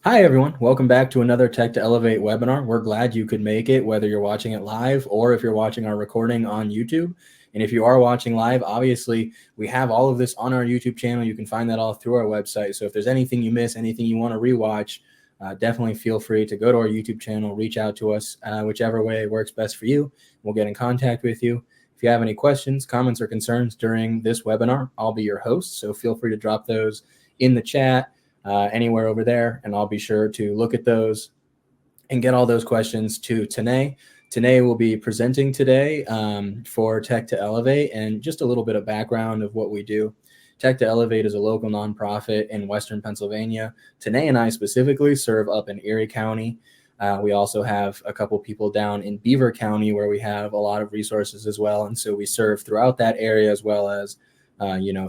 Hi, everyone. Welcome back to another Tech to Elevate webinar. We're glad you could make it, whether you're watching it live or if you're watching our recording on YouTube. And if you are watching live, obviously, we have all of this on our YouTube channel. You can find that all through our website. So if there's anything you miss, anything you want to rewatch, definitely feel free to go to our YouTube channel, reach out to us, whichever way works best for you. We'll get in contact with you. If you have any questions, comments, or concerns during this webinar, I'll be your host. So feel free to drop those in the chat anywhere over there, and I'll be sure to look at those and get all those questions to Tanae. Tanae will be presenting today for Tech to Elevate, and just a little bit of background of what we do. Tech to Elevate is a local nonprofit in Western Pennsylvania. Tanae and I specifically serve up in Erie County. We also have a couple people down in Beaver County where we have a lot of resources as well. And so we serve throughout that area as well as,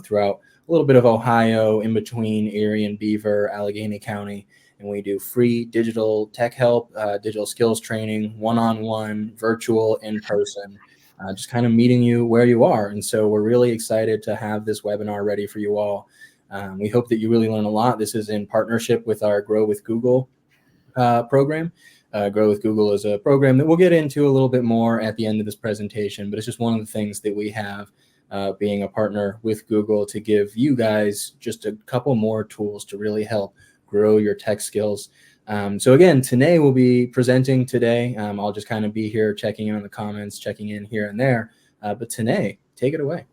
throughout a little bit of Ohio, in between Erie and Beaver, Allegheny County. And we do free digital tech help, digital skills training, one-on-one, virtual, in person, just kind of meeting you where you are. And so we're really excited to have this webinar ready for you all. We hope that you really learn a lot. This is in partnership with our Grow with Google program. Grow with Google is a program that we'll get into a little bit more at the end of this presentation, but it's just one of the things that we have being a partner with Google to give you guys just a couple more tools to really help grow your tech skills. So again, Tanae will be presenting today. I'll just kind of be here checking in on the comments, checking in here and there. But Tanae, take it away.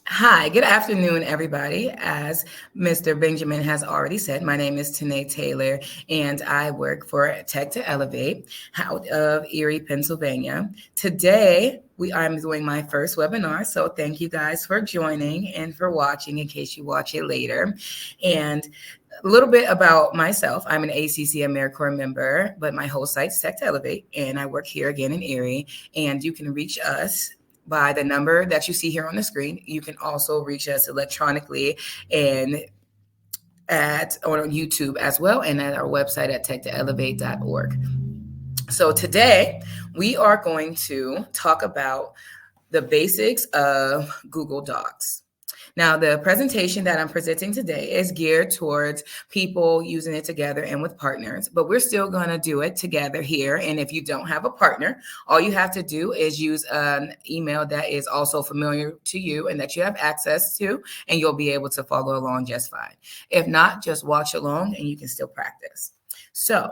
Hi, good afternoon, everybody. As Mr. Benjamin has already said, my name is Tanae Taylor, and I work for Tech2Elevate out of Erie, Pennsylvania. Today, I'm doing my first webinar, so thank you guys for joining and for watching in case you watch it later. And a little bit about myself. I'm an ACC AmeriCorps member, but my whole site's Tech2Elevate, and I work here again in Erie, and you can reach us by the number that you see here on the screen. You can also reach us electronically and on YouTube as well, and at our website at tech2elevate.org. So today we are going to talk about the basics of Google Docs. Now, the presentation that I'm presenting today is geared towards people using it together and with partners, but we're still going to do it together here. And if you don't have a partner, all you have to do is use an email that is also familiar to you and that you have access to, and you'll be able to follow along just fine. If not, just watch along and you can still practice. So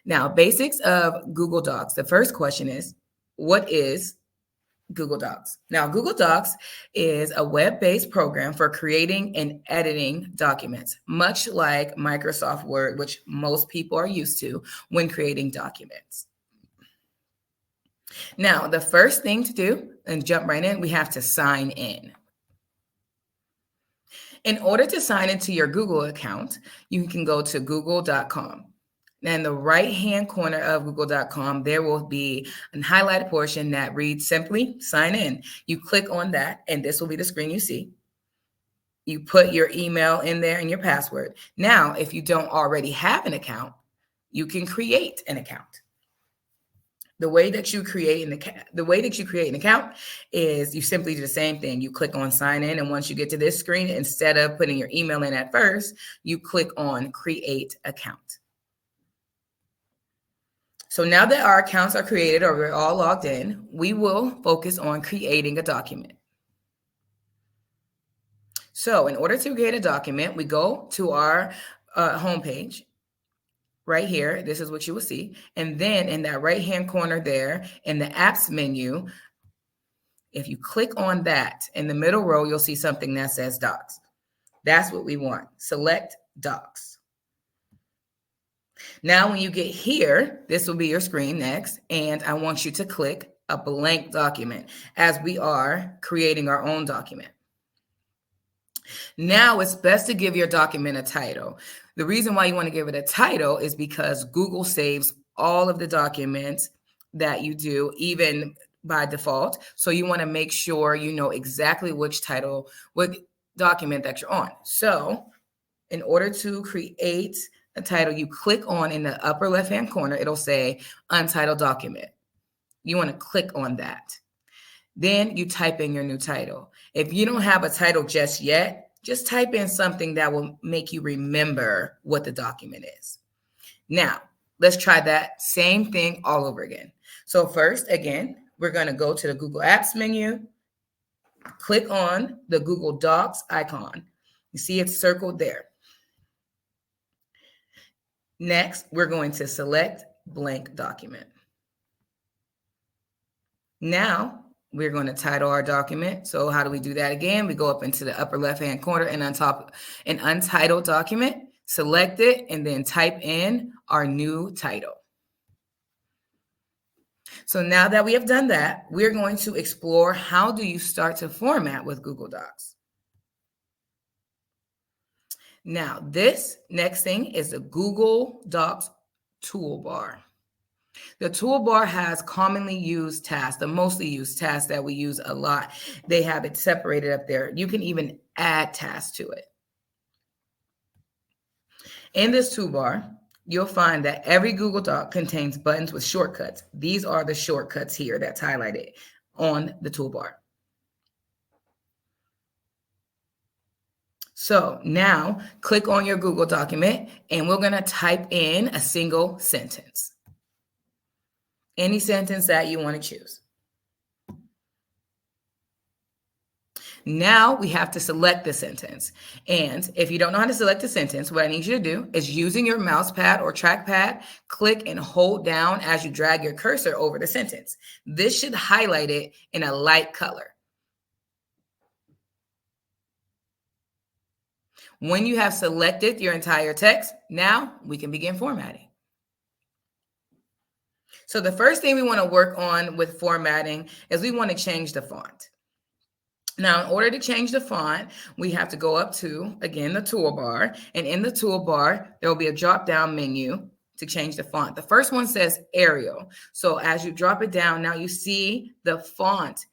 now, basics of Google Docs. The first question is, what is Google Docs? Now, Google Docs is a web-based program for creating and editing documents, much like Microsoft Word, which most people are used to when creating documents. Now, the first thing to do, and jump right in, we have to sign in. In order to sign into your Google account, you can go to google.com. In the right-hand corner of google.com, there will be a highlighted portion that reads simply sign in. You click on that, and this will be the screen you see. You put your email in there and your password. Now, if you don't already have an account, you can create an account. The way that you create an account is you simply do the same thing. You click on sign in, and once you get to this screen, instead of putting your email in at first, you click on create account. So now that our accounts are created or we're all logged in, we will focus on creating a document. So in order to create a document, we go to our homepage right here. This is what you will see. And then in that right-hand corner there, in the apps menu, if you click on that, in the middle row, you'll see something that says Docs. That's what we want. Select Docs. Now, when you get here, this will be your screen next, and I want you to click a blank document as we are creating our own document. Now, it's best to give your document a title. The reason why you want to give it a title is because Google saves all of the documents that you do, even by default. So you want to make sure you know exactly which title, what document that you're on. So in order to create a title, you click on in the upper left-hand corner, it'll say Untitled Document. You want to click on that. Then you type in your new title. If you don't have a title just yet, just type in something that will make you remember what the document is. Now, let's try that same thing all over again. So first, again, we're going to go to the Google Apps menu, click on the Google Docs icon. You see it's circled there. Next, we're going to select blank document. Now, we're going to title our document. So how do we do that again? We go up into the upper left-hand corner and on top an untitled document, select it, and then type in our new title. So now that we have done that, we're going to explore how do you start to format with Google Docs. Now, this next thing is the Google Docs toolbar. The toolbar has commonly used tasks, the mostly used tasks that we use a lot. They have it separated up there. You can even add tasks to it. In this toolbar, you'll find that every Google Doc contains buttons with shortcuts. These are the shortcuts here that's highlighted on the toolbar. So now click on your Google document and we're going to type in a single sentence. Any sentence that you want to choose. Now we have to select the sentence. And if you don't know how to select a sentence, what I need you to do is using your mouse pad or trackpad, click and hold down as you drag your cursor over the sentence. This should highlight it in a light color. When you have selected your entire text, now we can begin formatting. So the first thing we want to work on with formatting is we want to change the font. Now, in order to change the font, we have to go up to, again, the toolbar. And in the toolbar, there will be a drop-down menu to change the font. The first one says Arial. So as you drop it down, now you see the font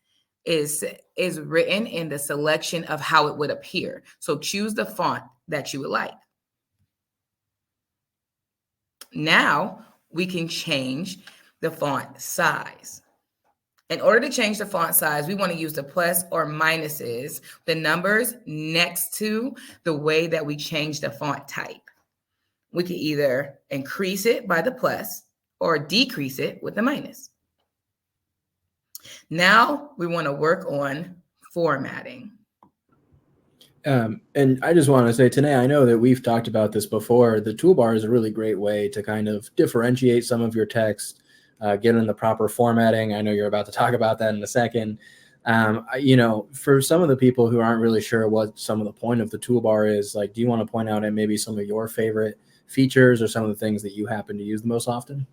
is written in the selection of how it would appear. So choose the font that you would like. Now we can change the font size. In order to change the font size, we want to use the plus or minuses, the numbers next to the way that we change the font type. We can either increase it by the plus or decrease it with the minus. Now we want to work on formatting. And I just want to say, Tanae, I know that we've talked about this before. The toolbar is a really great way to kind of differentiate some of your text, get in the proper formatting. I know you're about to talk about that in a second. For some of the people who aren't really sure what some of the point of the toolbar is, like, do you want to point out maybe some of your favorite features or some of the things that you happen to use the most often?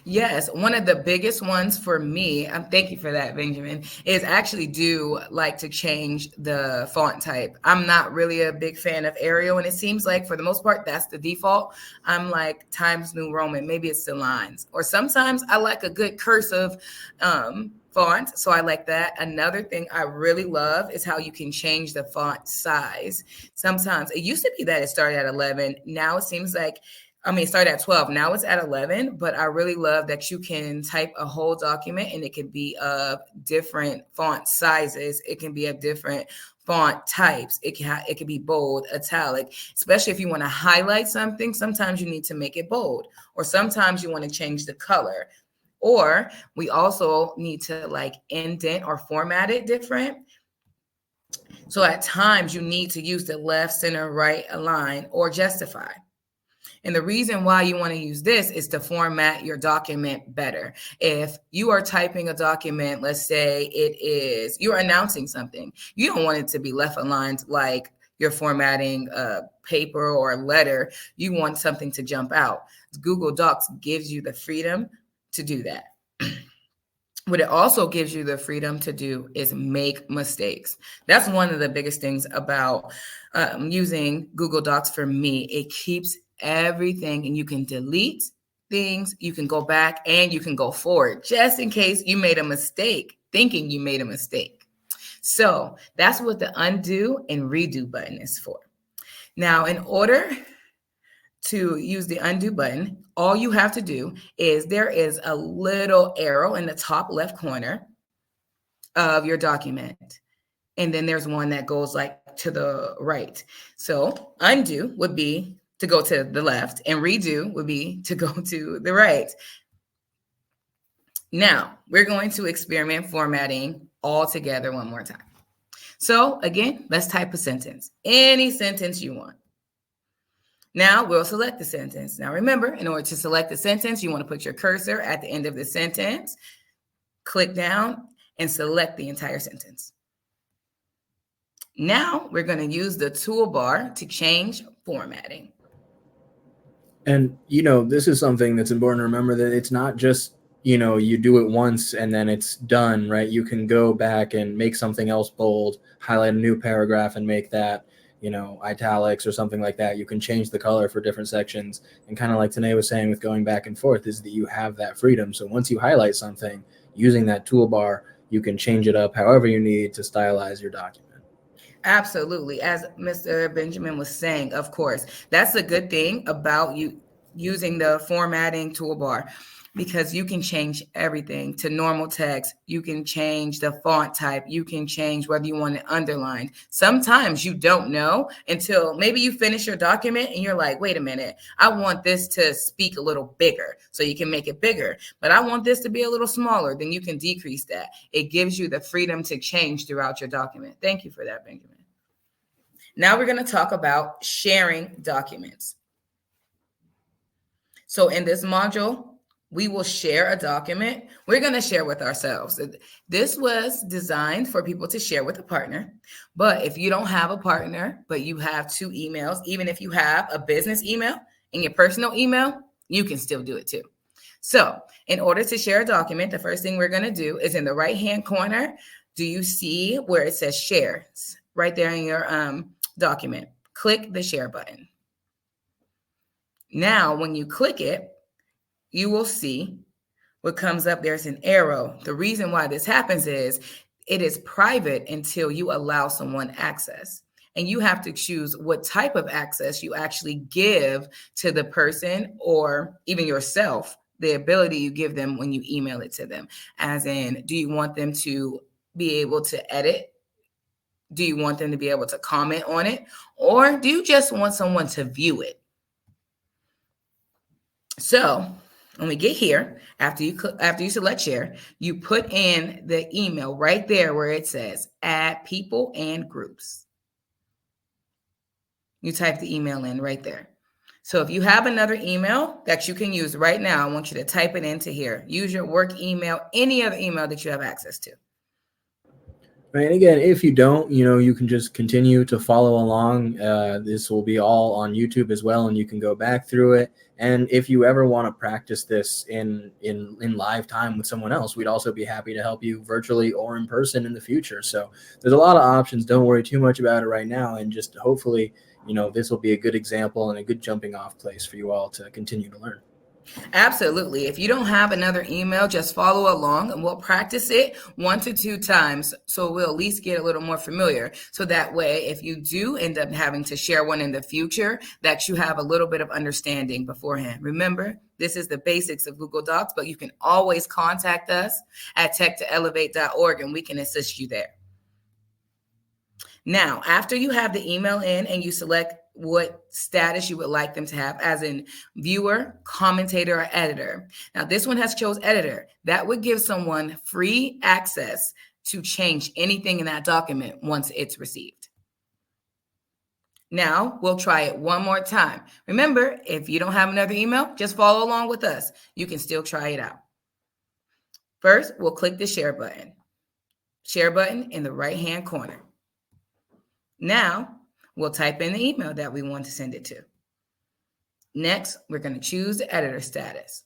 Yes, one of the biggest ones for me, thank you for that, Benjamin, is actually do like to change the font type. I'm not really a big fan of Arial, and it seems like for the most part, that's the default. I'm like Times New Roman, maybe it's the lines. Or sometimes I like a good cursive font, so I like that. Another thing I really love is how you can change the font size. Sometimes it used to be that it started at 11. Now it seems like it started at 12. Now it's at 11, but I really love that you can type a whole document and it can be of different font sizes. It can be of different font types. It can be bold, italic, especially if you want to highlight something. Sometimes you need to make it bold, or sometimes you want to change the color, or we also need to like indent or format it different. So at times you need to use the left, center, right, align, or justify. And the reason why you want to use this is to format your document better. If you are typing a document, let's say you're announcing something, you don't want it to be left aligned like you're formatting a paper or a letter. You want something to jump out. Google Docs gives you the freedom to do that. What it also gives you the freedom to do is make mistakes. That's one of the biggest things about using Google Docs for me. It keeps everything, and you can delete things, you can go back, and you can go forward just in case you made a mistake, thinking you made a mistake. So that's what the undo and redo button is for. Now, in order to use the undo button, all you have to do is there is a little arrow in the top left corner of your document. And then there's one that goes like to the right. So undo would be to go to the left, and redo would be to go to the right. Now, we're going to experiment formatting all together one more time. So again, let's type a sentence, any sentence you want. Now we'll select the sentence. Now remember, in order to select the sentence, you want to put your cursor at the end of the sentence, click down, and select the entire sentence. Now we're going to use the toolbar to change formatting. And, this is something that's important to remember, that it's not just, you do it once and then it's done, right? You can go back and make something else bold, highlight a new paragraph and make that, italics or something like that. You can change the color for different sections. And kind of like Tanae was saying with going back and forth, is that you have that freedom. So once you highlight something, using that toolbar, you can change it up however you need to stylize your document. Absolutely. As Mr. Benjamin was saying, of course, that's a good thing about you using the formatting toolbar, because you can change everything to normal text. You can change the font type. You can change whether you want it underlined. Sometimes you don't know until maybe you finish your document and you're like, wait a minute, I want this to speak a little bigger. So you can make it bigger, but I want this to be a little smaller. Then you can decrease that. It gives you the freedom to change throughout your document. Thank you for that, Benjamin. Now we're going to talk about sharing documents. So in this module, we will share a document. We're going to share with ourselves. This was designed for people to share with a partner. But if you don't have a partner, but you have two emails, even if you have a business email and your personal email, you can still do it too. So in order to share a document, the first thing we're going to do is in the right-hand corner, do you see where it says share? Right there in your document. Click the share button. Now, when you click it, you will see what comes up. There's an arrow. The reason why this happens is it is private until you allow someone access. And you have to choose what type of access you actually give to the person, or even yourself, the ability you give them when you email it to them. As in, do you want them to be able to edit? Do you want them to be able to comment on it? Or do you just want someone to view it? So when we get here, after you select share, you put in the email right there where it says add people and groups. You type the email in right there. So if you have another email that you can use right now, I want you to type it into here. Use your work email, any other email that you have access to. Right. And again, if you don't, you can just continue to follow along. This will be all on YouTube as well, and you can go back through it. And if you ever want to practice this in live time with someone else, we'd also be happy to help you virtually or in person in the future. So there's a lot of options. Don't worry too much about it right now. And just hopefully, this will be a good example and a good jumping off place for you all to continue to learn. Absolutely. If you don't have another email, just follow along and we'll practice it 1 to 2 times. So we'll at least get a little more familiar. So that way, if you do end up having to share one in the future, that you have a little bit of understanding beforehand. Remember, this is the basics of Google Docs, but you can always contact us at Tech2Elevate.org and we can assist you there. Now, after you have the email in and you select what status you would like them to have, as in viewer, commentator, or editor. Now, this one has chose editor. That would give someone free access to change anything in that document once it's received. Now, we'll try it one more time. Remember, if you don't have another email, just follow along with us. You can still try it out. First, we'll click the share button. Share button in the right-hand corner. Now, we'll type in the email that we want to send it to. Next, we're going to choose the editor status.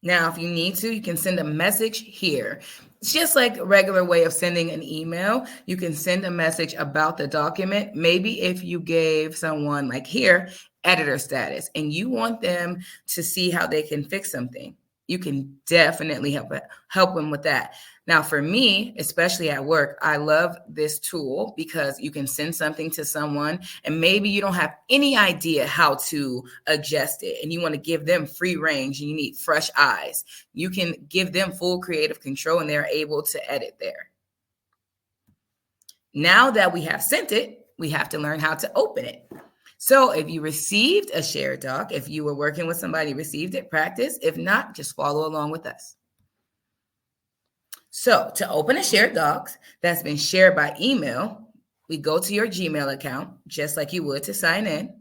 Now, if you need to, you can send a message here. It's just like a regular way of sending an email. You can send a message about the document. Maybe if you gave someone, like here, editor status, and you want them to see how they can fix something, you can definitely help them with that. Now, for me, especially at work, I love this tool because you can send something to someone and maybe you don't have any idea how to adjust it and you want to give them free range and you need fresh eyes. You can give them full creative control and they're able to edit there. Now that we have sent it, we have to learn how to open it. So if you received a shared doc, if you were working with somebody, received it, practice. If not, just follow along with us. So to open a shared doc that's been shared by email, we go to your Gmail account, just like you would to sign in.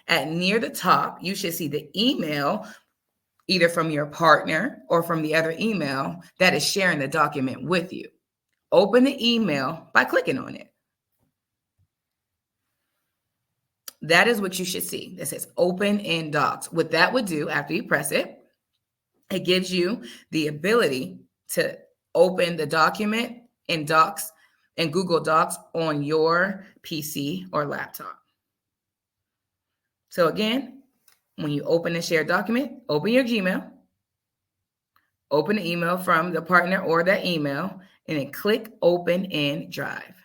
At near the top, you should see the email either from your partner or from the other email that is sharing the document with you. Open the email by clicking on it. That is what you should see. That says open in docs. What that would do after you press it, it gives you the ability to open the document in Docs and Google Docs on your PC or laptop. So again, when you open a shared document, open your Gmail, open the email from the partner or that email, and then click open in Drive.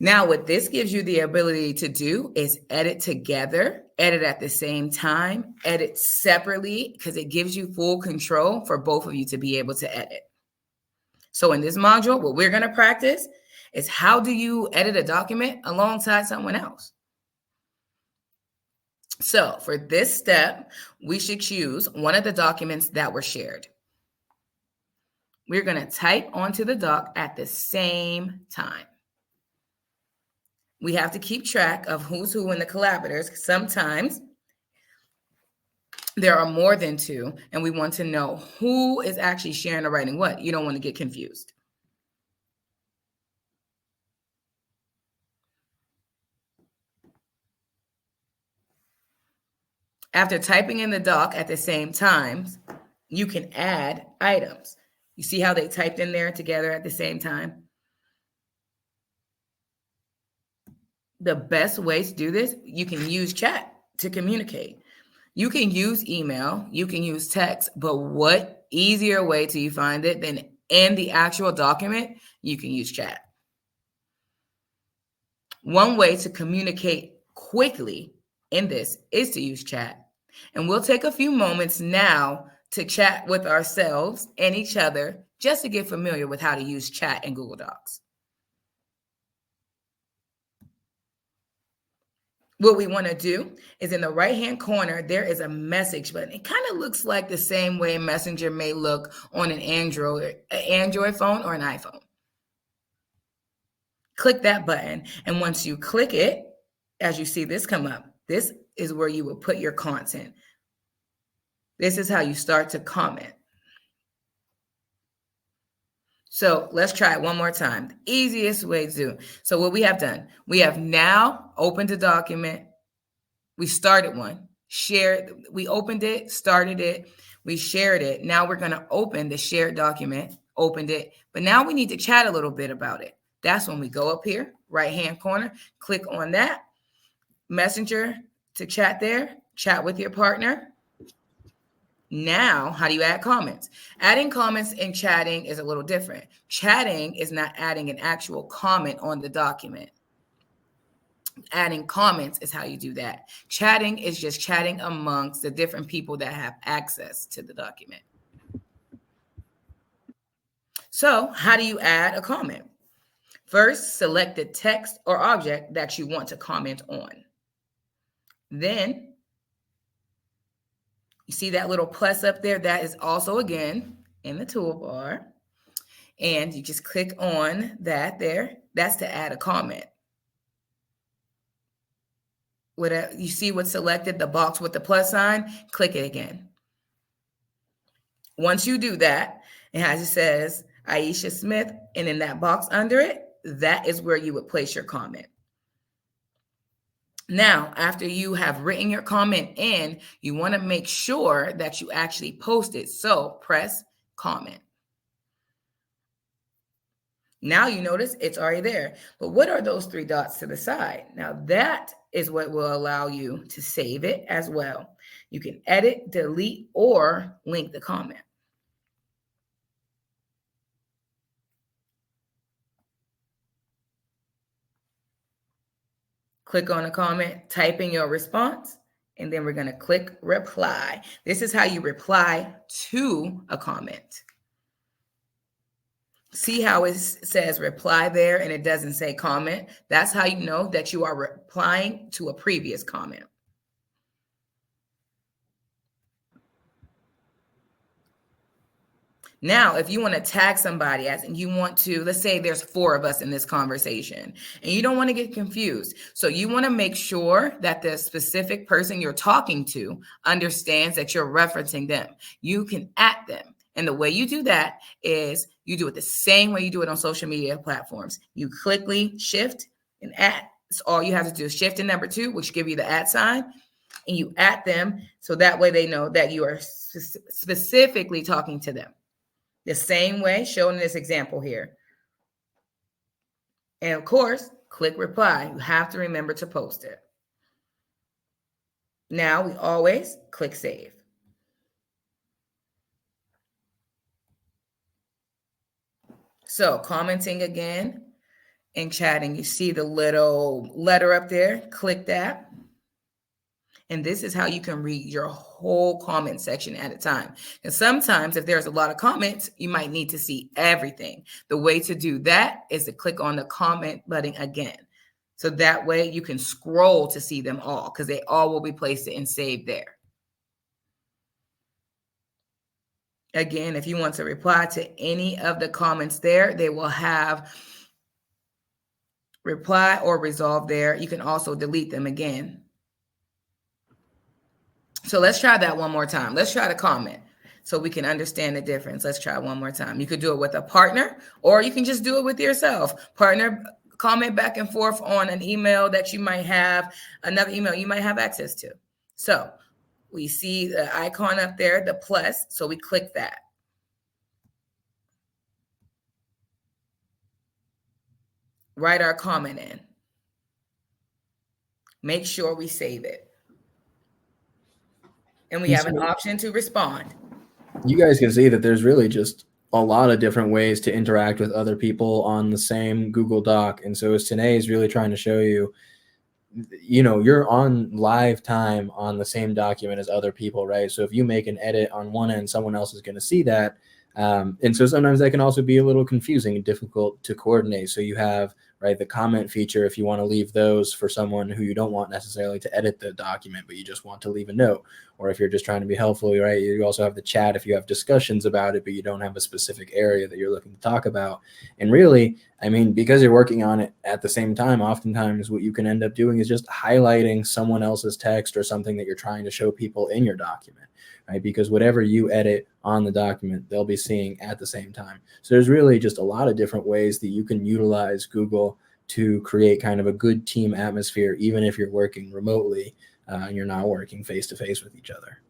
Now, what this gives you the ability to do is edit together, edit at the same time, edit separately, because it gives you full control for both of you to be able to edit. So in this module, what we're going to practice is how do you edit a document alongside someone else? So for this step, we should choose one of the documents that were shared. We're going to type onto the doc at the same time. We have to keep track of who's who in the collaborators. Sometimes there are more than two, and we want to know who is actually sharing or writing what. You don't want to get confused. After typing in the doc at the same time, you can add items. You see how they typed in there together at the same time? The best way to do this, you can use chat to communicate. You can use email, you can use text, but what easier way do you find it than in the actual document? You can use chat. One way to communicate quickly in this is to use chat. And we'll take a few moments now to chat with ourselves and each other just to get familiar with how to use chat in Google Docs. What we want to do is in the right-hand corner, there is a message button. It kind of looks like the same way Messenger may look on an Android phone or an iPhone. Click that button. And once you click it, as you see this come up, this is where you will put your content. This is how you start to comment. So let's try it one more time. The easiest way to do. So what we have done, we have now opened a document. We started one, shared, we opened it, started it, we shared it. Now we're going to open the shared document, opened it, but now we need to chat a little bit about it. That's when we go up here, right-hand corner, click on that, Messenger to chat there, chat with your partner. Now, how do you add comments? Adding comments and chatting is a little different. Chatting is not adding an actual comment on the document. Adding comments is how you do that. Chatting is just chatting amongst the different people that have access to the document. So, how do you add a comment? First, select the text or object that you want to comment on. Then, you see that little plus up there? That is also, again, in the toolbar. And you just click on that there. That's to add a comment. You see what's selected, the box with the plus sign? Click it again. Once you do that, and as it says, Aisha Smith, and in that box under it, that is where you would place your comment. Now, after you have written your comment in, you want to make sure that you actually post it. So press comment. Now you notice it's already there. But what are those three dots to the side? Now that is what will allow you to save it as well. You can edit, delete, or link the comment. Click on a comment, type in your response, and then we're going to click reply. This is how you reply to a comment. See how it says reply there and it doesn't say comment? That's how you know that you are replying to a previous comment. Now, if you want to tag somebody as and you want to, let's say there's 4 of us in this conversation and you don't want to get confused. So you want to make sure that the specific person you're talking to understands that you're referencing them. You can @ them. And the way you do that is you do it the same way you do it on social media platforms. You quickly shift and @. So all you have to do is shift to number 2, which give you the @ sign, and you @ them. So that way they know that you are specifically talking to them. The same way shown in this example here. And of course, click reply. You have to remember to post it. Now we always click save. So commenting again and chatting, you see the little letter up there, click that. And this is how you can read your whole comment section at a time. And sometimes if there's a lot of comments, you might need to see everything. The way to do that is to click on the comment button again. So that way you can scroll to see them all because they all will be placed and saved there. Again, if you want to reply to any of the comments there, they will have reply or resolve there. You can also delete them again. So let's try that one more time. Let's try to comment so we can understand the difference. Let's try one more time. You could do it with a partner or you can just do it with yourself. Partner, comment back and forth on an email that you might have, another email you might have access to. So we see the icon up there, the plus. So we click that. Write our comment in. Make sure we save it. And we have an option to respond. You guys can see that there's really just a lot of different ways to interact with other people on the same Google Doc. And so as Tanae is really trying to show you, you know, you're on live time on the same document as other people, right? So if you make an edit on one end, someone else is going to see that. And so sometimes that can also be a little confusing and difficult to coordinate. So you have, right, the comment feature if you want to leave those for someone who you don't want necessarily to edit the document, but you just want to leave a note. Or if you're just trying to be helpful, right, you also have the chat if you have discussions about it, but you don't have a specific area that you're looking to talk about. And really, I mean, because you're working on it at the same time, oftentimes what you can end up doing is just highlighting someone else's text or something that you're trying to show people in your document, right? Because whatever you edit on the document, they'll be seeing at the same time. So there's really just a lot of different ways that you can utilize Google to create kind of a good team atmosphere, even if you're working remotely and you're not working face-to-face with each other.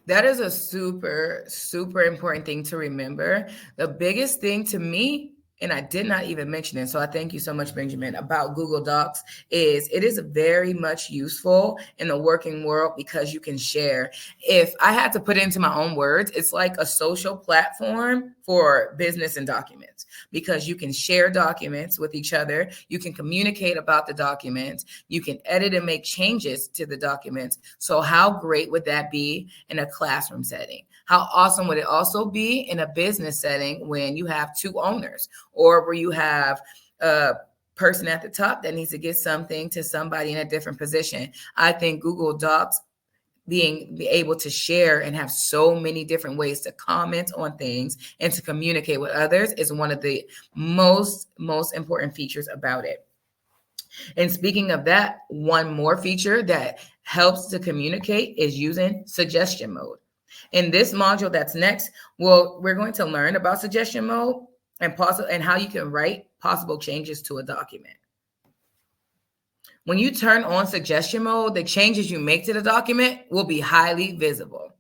That is a super, super important thing to remember. The biggest thing to me, and I did not even mention it, so I thank you so much, Benjamin, about Google Docs, is it is very much useful in the working world because you can share. If I had to put it into my own words, it's like a social platform for business and documents because you can share documents with each other. You can communicate about the documents. You can edit and make changes to the documents. So how great would that be in a classroom setting? How awesome would it also be in a business setting when you have 2 owners or where you have a person at the top that needs to get something to somebody in a different position? I think Google Docs being able to share and have so many different ways to comment on things and to communicate with others is one of the most important features about it. And speaking of that, one more feature that helps to communicate is using suggestion mode. In this module that's next, we're going to learn about suggestion mode and how you can write possible changes to a document. When you turn on suggestion mode, the changes you make to the document will be highly visible.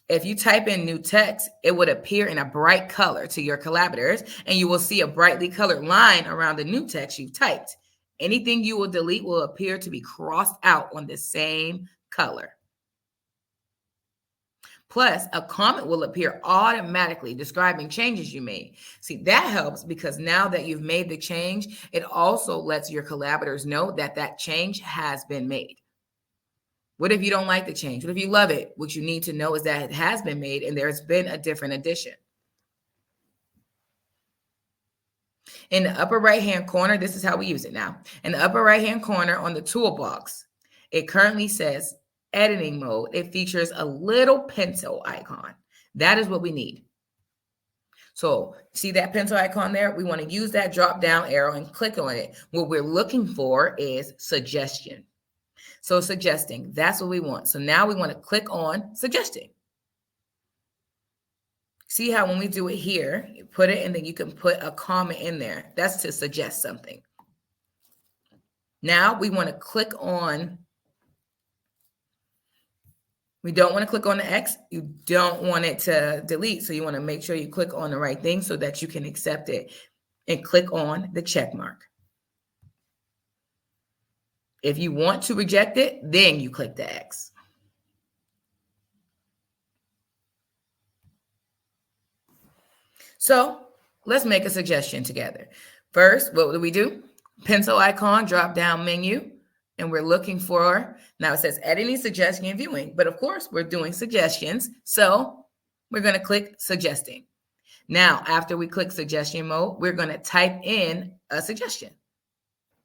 If you type in new text, it would appear in a bright color to your collaborators, and you will see a brightly colored line around the new text you've typed. Anything you will delete will appear to be crossed out on the same color. Plus, a comment will appear automatically describing changes you made. See, that helps because now that you've made the change, it also lets your collaborators know that that change has been made. What if you don't like the change? What if you love it? What you need to know is that it has been made and there's been a different addition. In the upper right-hand corner, this is how we use it now. In the upper right-hand corner on the toolbox, it currently says editing mode. It features a little pencil icon. That is what we need. So see that pencil icon there? We want to use that drop down arrow and click on it. What we're looking for is suggestion. So suggesting, that's what we want. So now we want to click on suggesting. See how when we do it here, you put it and then you can put a comment in there. That's to suggest something. Now we want to click on, we don't want to click on the X. You don't want it to delete. So you want to make sure you click on the right thing so that you can accept it and click on the check mark. If you want to reject it, then you click the X. So let's make a suggestion together. First, what do? Pencil icon, drop down menu, and we're looking for, now it says editing, suggesting, and viewing, but of course we're doing suggestions. So we're going to click suggesting. Now, after we click suggestion mode, we're going to type in a suggestion.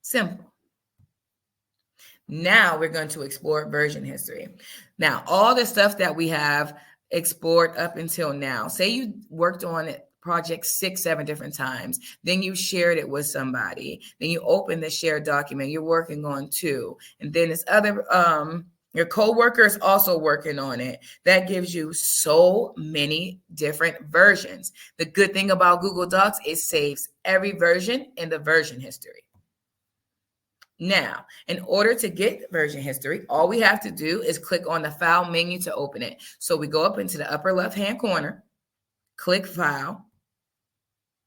Simple. Now we're going to export version history. Now, all the stuff that we have explored up until now, say you worked on it project 6, 7 different times, then you shared it with somebody, then you open the shared document you're working on too, and then this other your co-worker is also working on it. That gives you so many different versions. The good thing about Google Docs, it saves every version in the version history. Now, in order to get version history, all we have to do is click on the file menu to open it. So we go up into the upper left-hand corner, click File,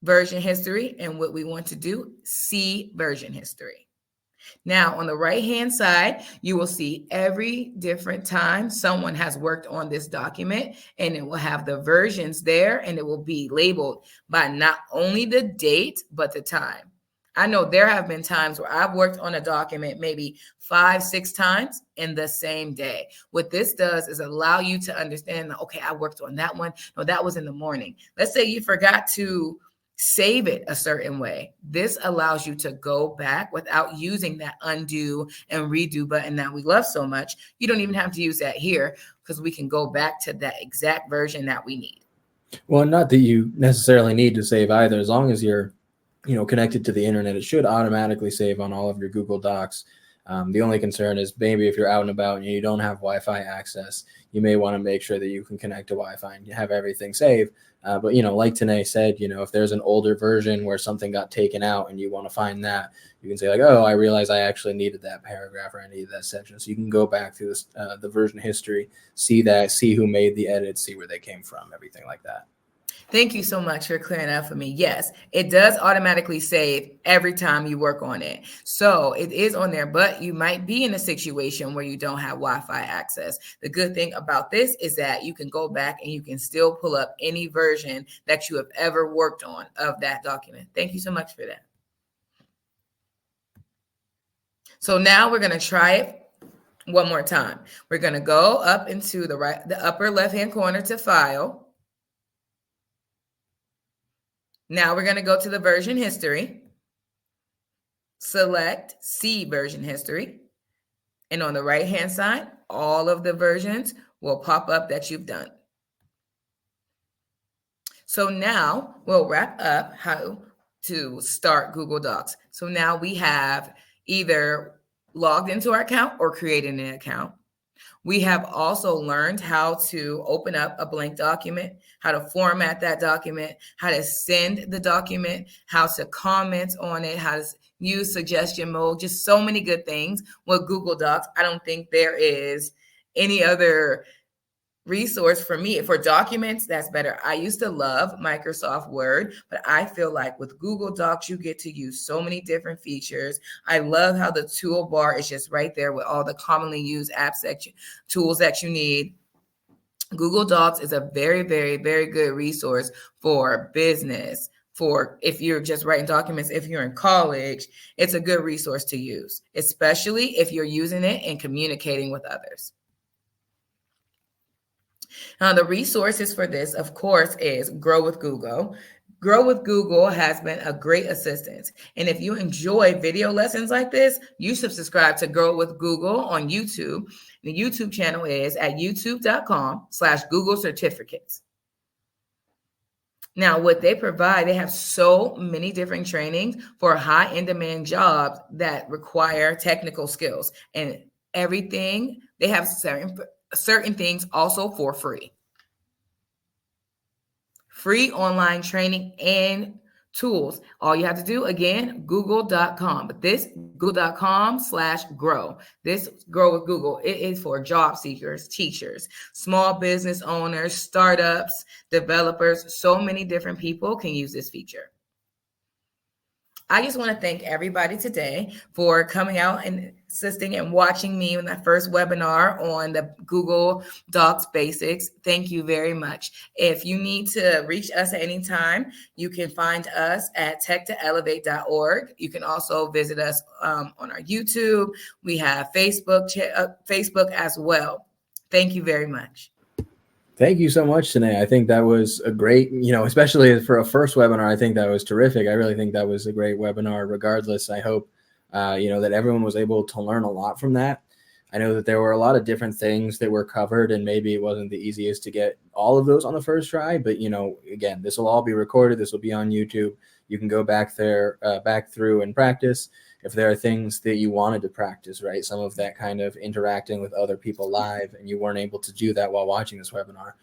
Version History, and what we want to do, see Version History. Now, on the right-hand side, you will see every different time someone has worked on this document, and it will have the versions there, and it will be labeled by not only the date, but the time. I know there have been times where I've worked on a document maybe 5, 6 times in the same day. What this does is allow you to understand that, okay, I worked on that one. No, that was in the morning. Let's say you forgot to save it a certain way. This allows you to go back without using that undo and redo button that we love so much. You don't even have to use that here because we can go back to that exact version that we need. Well, not that you necessarily need to save either. As long as you're connected to the internet, it should automatically save on all of your Google Docs. The only concern is maybe if you're out and about and you don't have Wi-Fi access, you may want to make sure that you can connect to Wi-Fi and have everything saved. But, like Tanae said, if there's an older version where something got taken out and you want to find that, you can say like, oh, I realize I actually needed that paragraph or I needed that section. So you can go back through this, the version history, see who made the edits, see where they came from, everything like that. Thank you so much for clearing that for me. Yes, it does automatically save every time you work on it. So it is on there, but you might be in a situation where you don't have Wi-Fi access. The good thing about this is that you can go back and you can still pull up any version that you have ever worked on of that document. Thank you so much for that. So now we're going to try it one more time. We're going to go up into the upper left-hand corner to File. Now we're going to go to the version history, select See Version History, and on the right-hand side, all of the versions will pop up that you've done. So now we'll wrap up how to start Google Docs. So now we have either logged into our account or created an account. We have also learned how to open up a blank document, how to format that document, how to send the document, how to comment on it, how to use suggestion mode, just so many good things with Google Docs. I don't think there is any other resource for me. For documents, that's better. I used to love Microsoft Word, but I feel like with Google Docs, you get to use so many different features. I love how the toolbar is just right there with all the commonly used apps tools that you need. Google Docs is a very, very, very good resource for business, for if you're just writing documents, if you're in college, it's a good resource to use, especially if you're using it and communicating with others. Now, the resources for this, of course, is Grow with Google. Grow with Google has been a great assistance. And if you enjoy video lessons like this, you should subscribe to Grow with Google on YouTube. The YouTube channel is at youtube.com/Google certificates. Now, what they provide, they have so many different trainings for high in demand jobs that require technical skills, and everything. They have certain things also for free. Free online training and tools. All you have to do, again, google.com. But this google.com/grow. This Grow with Google. It is for job seekers, teachers, small business owners, startups, developers. So many different people can use this feature. I just want to thank everybody today for coming out and assisting and watching me in that first webinar on the Google Docs basics. Thank you very much. If you need to reach us at any time, you can find us at tech2elevate.org. You can also visit us on our YouTube. We have Facebook as well. Thank you very much. Thank you so much, Tanae. I think that was a great, especially for a first webinar, I think that was terrific. I really think that was a great webinar regardless. I hope, that everyone was able to learn a lot from that. I know that there were a lot of different things that were covered, and maybe it wasn't the easiest to get all of those on the first try, but, again, this will all be recorded. This will be on YouTube. You can go back through and practice. If there are things that you wanted to practice, right? Some of that kind of interacting with other people live, and you weren't able to do that while watching this webinar,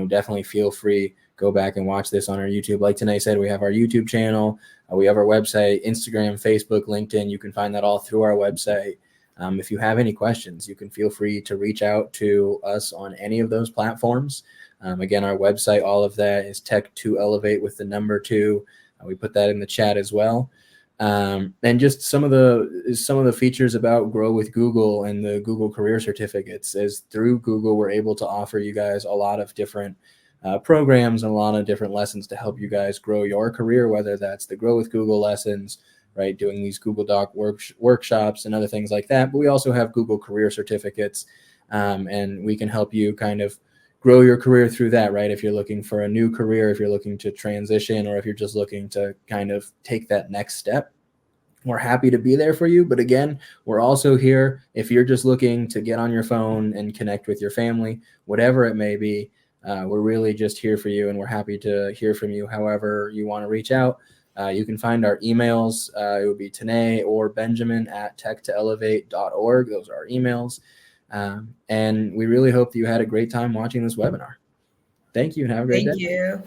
definitely feel free, go back and watch this on our YouTube. Like Tanae said, we have our YouTube channel, we have our website, Instagram, Facebook, LinkedIn. You can find that all through our website. If you have any questions, you can feel free to reach out to us on any of those platforms. Again, our website, all of that is Tech2Elevate with the number 2. We put that in the chat as well. And just some of the features about Grow with Google and the Google Career Certificates is through Google, we're able to offer you guys a lot of different programs and a lot of different lessons to help you guys grow your career, whether that's the Grow with Google lessons, right, doing these Google Doc workshops and other things like that. But we also have Google Career Certificates, and we can help you kind of grow your career through that, right? If you're looking for a new career, if you're looking to transition, or if you're just looking to kind of take that next step, we're happy to be there for you. But again, we're also here if you're just looking to get on your phone and connect with your family, whatever it may be. We're really just here for you, and we're happy to hear from you however you want to reach out. You can find our emails. It would be Tanae or Benjamin at tech2elevate.org. Those are our emails. And we really hope that you had a great time watching this webinar. Thank you and have a great day. Thank you.